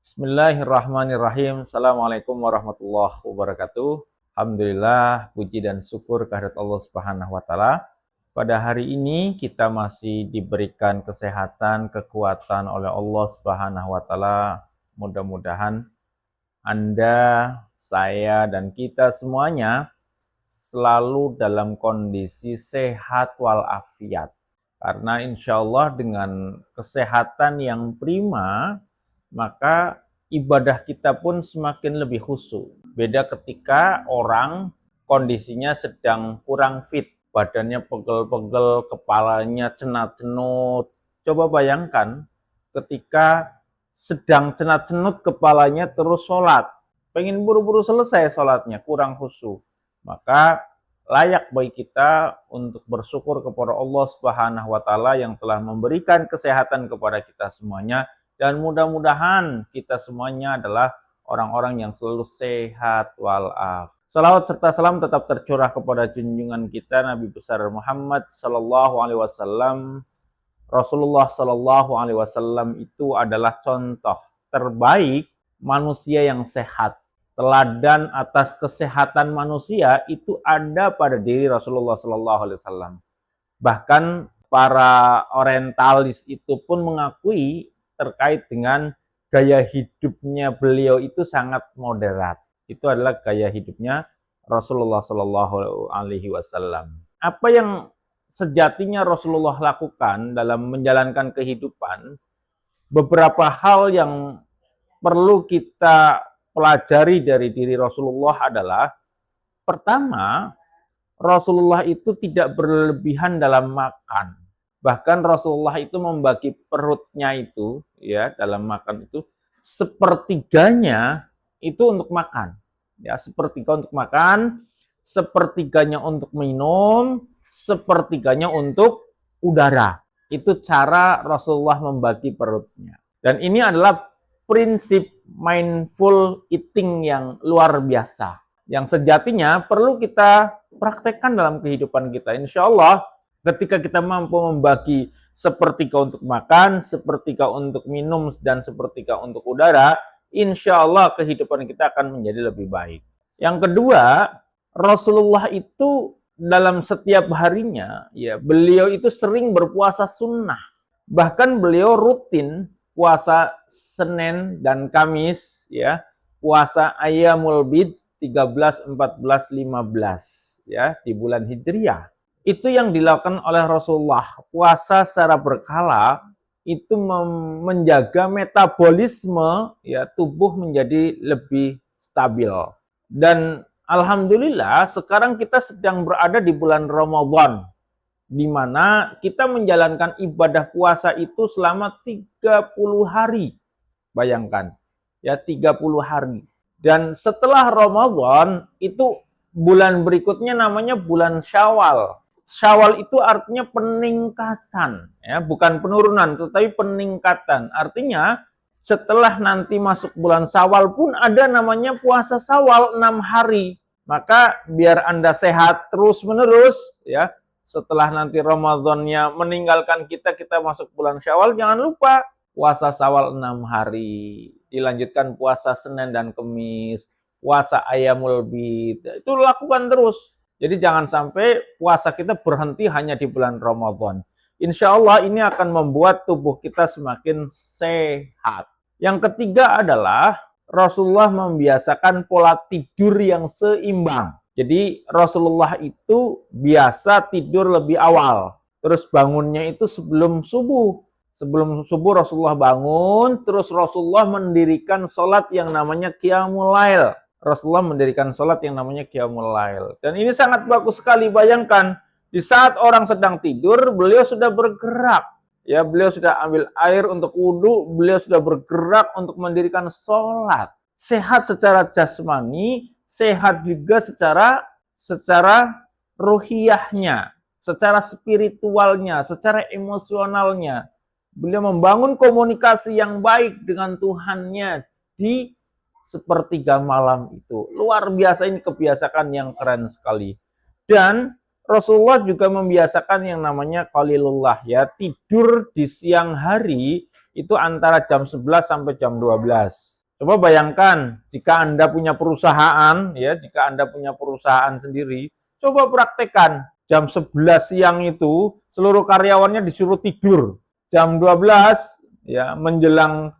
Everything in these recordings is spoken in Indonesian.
Bismillahirrahmanirrahim. Assalamualaikum warahmatullahi wabarakatuh. Alhamdulillah, puji dan syukur kehadirat Allah Subhanahu wa taala. Pada hari ini kita masih diberikan kesehatan, kekuatan oleh Allah Subhanahu wa taala. Mudah-mudahan Anda, saya dan kita semuanya selalu dalam kondisi sehat walafiat. Karena insya Allah dengan kesehatan yang prima, maka ibadah kita pun semakin lebih khusyuk. Beda ketika orang kondisinya sedang kurang fit, badannya pegel-pegel, kepalanya cenat-cenut. Coba bayangkan ketika sedang cenat-cenut kepalanya terus sholat. Pengen buru-buru selesai sholatnya, kurang khusyuk. Maka layak bagi kita untuk bersyukur kepada Allah Subhanahu wa taala yang telah memberikan kesehatan kepada kita semuanya. Dan mudah-mudahan kita semuanya adalah orang-orang yang selalu sehat walafiat. Salawat serta salam tetap tercurah kepada junjungan kita Nabi besar Muhammad sallallahu alaihi wasallam. Rasulullah sallallahu alaihi wasallam itu adalah contoh terbaik manusia yang sehat. Teladan atas kesehatan manusia itu ada pada diri Rasulullah sallallahu alaihi wasallam. Bahkan para orientalis itu pun mengakui terkait dengan gaya hidupnya beliau itu sangat moderat. Itu adalah gaya hidupnya Rasulullah Shallallahu Alaihi Wasallam. Apa yang sejatinya Rasulullah lakukan dalam menjalankan kehidupan, beberapa hal yang perlu kita pelajari dari diri Rasulullah adalah, pertama, Rasulullah itu tidak berlebihan dalam makan. Bahkan Rasulullah itu membagi perutnya itu, ya, dalam makan itu sepertiganya itu untuk makan. Ya, sepertiga untuk makan, sepertiganya untuk minum, sepertiganya untuk udara. Itu cara Rasulullah membagi perutnya. Dan ini adalah prinsip mindful eating yang luar biasa. Yang sejatinya perlu kita praktekkan dalam kehidupan kita. Insya Allah ketika kita mampu membagi sepertiga untuk makan, sepertiga untuk minum, dan sepertiga untuk udara, insya Allah kehidupan kita akan menjadi lebih baik. Yang kedua, Rasulullah itu dalam setiap harinya, ya, beliau itu sering berpuasa sunnah. Bahkan beliau rutin puasa Senin dan Kamis, ya, puasa Ayyamul Bid 13, 14, 15, ya, di bulan Hijriah. Itu yang dilakukan oleh Rasulullah. Puasa secara berkala itu menjaga metabolisme, ya, tubuh menjadi lebih stabil. Dan alhamdulillah sekarang kita sedang berada di bulan Ramadan, di mana kita menjalankan ibadah puasa itu selama 30 hari. Bayangkan, ya, 30 hari. Dan setelah Ramadan itu bulan berikutnya namanya bulan Syawal. Syawal itu artinya peningkatan, ya, bukan penurunan, tetapi peningkatan. Artinya setelah nanti masuk bulan Syawal pun ada namanya puasa Syawal 6 hari. Maka biar Anda sehat terus-menerus, ya, setelah nanti Ramadannya meninggalkan kita, kita masuk bulan Syawal, jangan lupa puasa Syawal 6 hari. Dilanjutkan puasa Senin dan Kamis, puasa Ayyamul Bid. Itu lakukan terus. Jadi jangan sampai puasa kita berhenti hanya di bulan Ramadan. Insya Allah ini akan membuat tubuh kita semakin sehat. Yang ketiga adalah Rasulullah membiasakan pola tidur yang seimbang. Jadi Rasulullah itu biasa tidur lebih awal. Terus bangunnya itu sebelum subuh. Sebelum subuh Rasulullah bangun, terus Rasulullah mendirikan sholat yang namanya Qiyamul Lail. Rasulullah mendirikan sholat yang namanya Qiyamul Lail. Dan ini sangat bagus sekali, bayangkan. Di saat orang sedang tidur, beliau sudah bergerak. Ya, beliau sudah ambil air untuk wudhu, beliau sudah bergerak untuk mendirikan sholat. Sehat secara jasmani, sehat juga secara ruhiyahnya, secara spiritualnya, secara emosionalnya. Beliau membangun komunikasi yang baik dengan Tuhannya di sepertiga malam itu. Luar biasa, ini kebiasaan yang keren sekali. Dan Rasulullah juga membiasakan yang namanya qalilullah, ya, tidur di siang hari itu antara jam 11 sampai jam 12. Coba bayangkan jika Anda punya perusahaan, ya, jika Anda punya perusahaan sendiri, coba praktekkan jam 11 siang itu seluruh karyawannya disuruh tidur. Jam 12 ya menjelang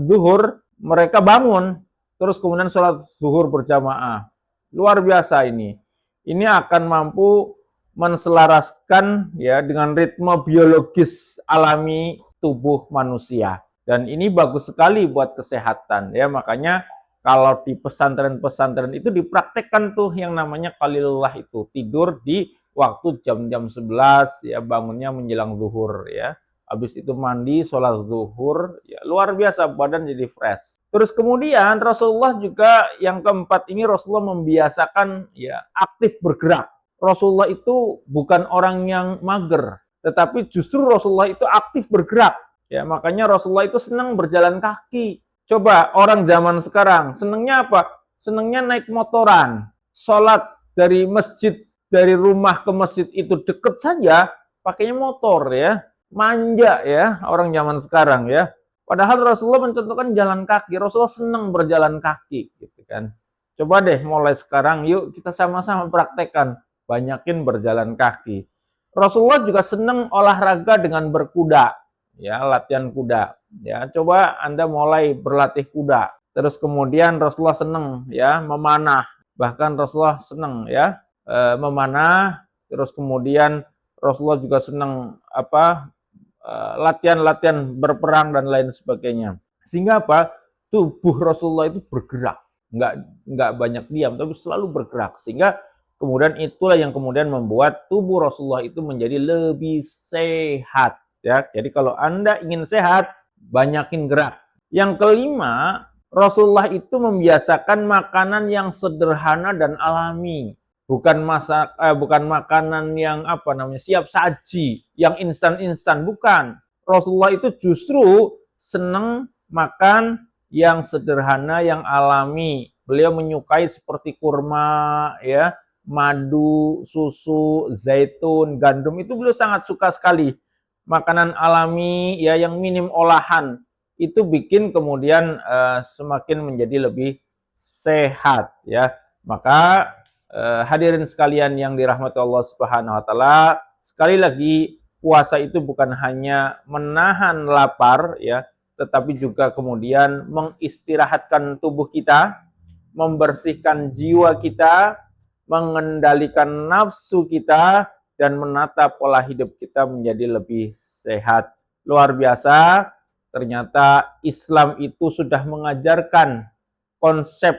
zuhur mereka bangun, terus kemudian sholat zuhur berjamaah. Luar biasa ini. Ini akan mampu menselaraskan ya dengan ritme biologis alami tubuh manusia. Dan ini bagus sekali buat kesehatan ya. Makanya kalau di pesantren-pesantren itu dipraktekkan tuh yang namanya qalilullah itu, tidur di waktu jam-jam 11 ya, bangunnya menjelang zuhur ya. Habis itu mandi, sholat zuhur, ya luar biasa, badan jadi fresh. Terus kemudian Rasulullah juga yang keempat ini, Rasulullah membiasakan ya aktif bergerak. Rasulullah itu bukan orang yang mager, tetapi justru Rasulullah itu aktif bergerak. Ya, makanya Rasulullah itu senang berjalan kaki. Coba orang zaman sekarang senangnya apa? Senangnya naik motoran. Sholat dari masjid, dari rumah ke masjid itu deket saja, pakainya motor ya. Manja ya orang zaman sekarang ya. Padahal Rasulullah mencontohkan jalan kaki. Rasulullah senang berjalan kaki gitu kan. Coba deh mulai sekarang yuk kita sama-sama praktekkan, banyakin berjalan kaki. Rasulullah juga senang olahraga dengan berkuda. Ya, latihan kuda. Ya, coba Anda mulai berlatih kuda. Terus kemudian Rasulullah senang ya memanah. Bahkan Rasulullah senang ya memanah. Terus kemudian Rasulullah juga senang latihan-latihan berperang dan lain sebagainya. Sehingga apa? Tubuh Rasulullah itu bergerak, nggak banyak diam, tapi selalu bergerak. Sehingga kemudian itulah yang kemudian membuat tubuh Rasulullah itu menjadi lebih sehat. Ya, jadi kalau Anda ingin sehat, banyakin gerak. Yang kelima, Rasulullah itu membiasakan makanan yang sederhana dan alami. Bukan makanan yang siap saji, yang instan-instan, bukan. Rasulullah itu justru senang makan yang sederhana, yang alami. Beliau menyukai seperti kurma, ya, madu, susu, zaitun, gandum, itu beliau sangat suka sekali. Makanan alami ya yang minim olahan itu bikin kemudian semakin menjadi lebih sehat ya. Maka hadirin sekalian yang dirahmati Allah Subhanahu wa taala, sekali lagi puasa itu bukan hanya menahan lapar ya, tetapi juga kemudian mengistirahatkan tubuh kita, membersihkan jiwa kita, mengendalikan nafsu kita, dan menata pola hidup kita menjadi lebih sehat. Luar biasa, ternyata Islam itu sudah mengajarkan konsep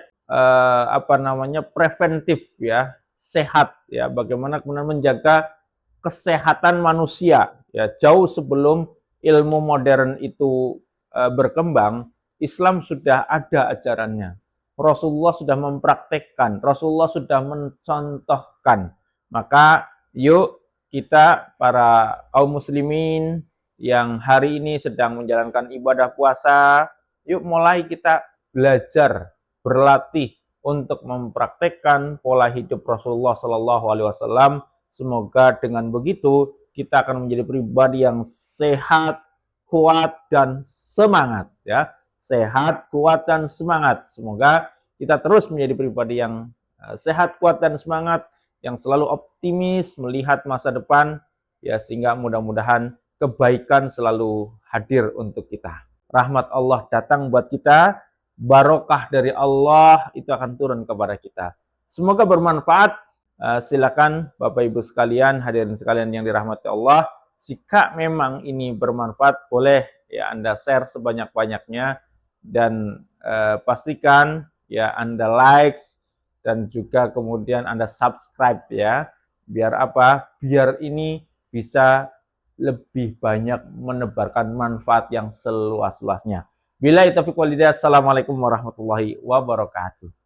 preventif ya, sehat ya, bagaimana kemudian menjaga kesehatan manusia ya, jauh sebelum ilmu modern itu berkembang. Islam sudah ada ajarannya. Rasulullah sudah mempraktekkan, Rasulullah sudah mencontohkan. Maka yuk kita para kaum muslimin yang hari ini sedang menjalankan ibadah puasa, yuk mulai kita belajar, berlatih untuk mempraktekkan pola hidup Rasulullah Shallallahu Alaihi Wasallam. Semoga dengan begitu kita akan menjadi pribadi yang sehat, kuat dan semangat ya. Sehat, kuat dan semangat. Semoga kita terus menjadi pribadi yang sehat, kuat dan semangat, yang selalu optimis melihat masa depan ya, sehingga mudah-mudahan kebaikan selalu hadir untuk kita. Rahmat Allah datang buat kita, barokah dari Allah itu akan turun kepada kita. Semoga bermanfaat. Silakan Bapak Ibu sekalian, hadirin sekalian yang dirahmati Allah, jika memang ini bermanfaat, boleh ya Anda share sebanyak-banyaknya, dan pastikan ya Anda likes dan juga kemudian Anda subscribe ya. Biar apa? Biar ini bisa lebih banyak menebarkan manfaat yang seluas-luasnya. Billahi taufiq wal hidayah. Assalamualaikum warahmatullahi wabarakatuh.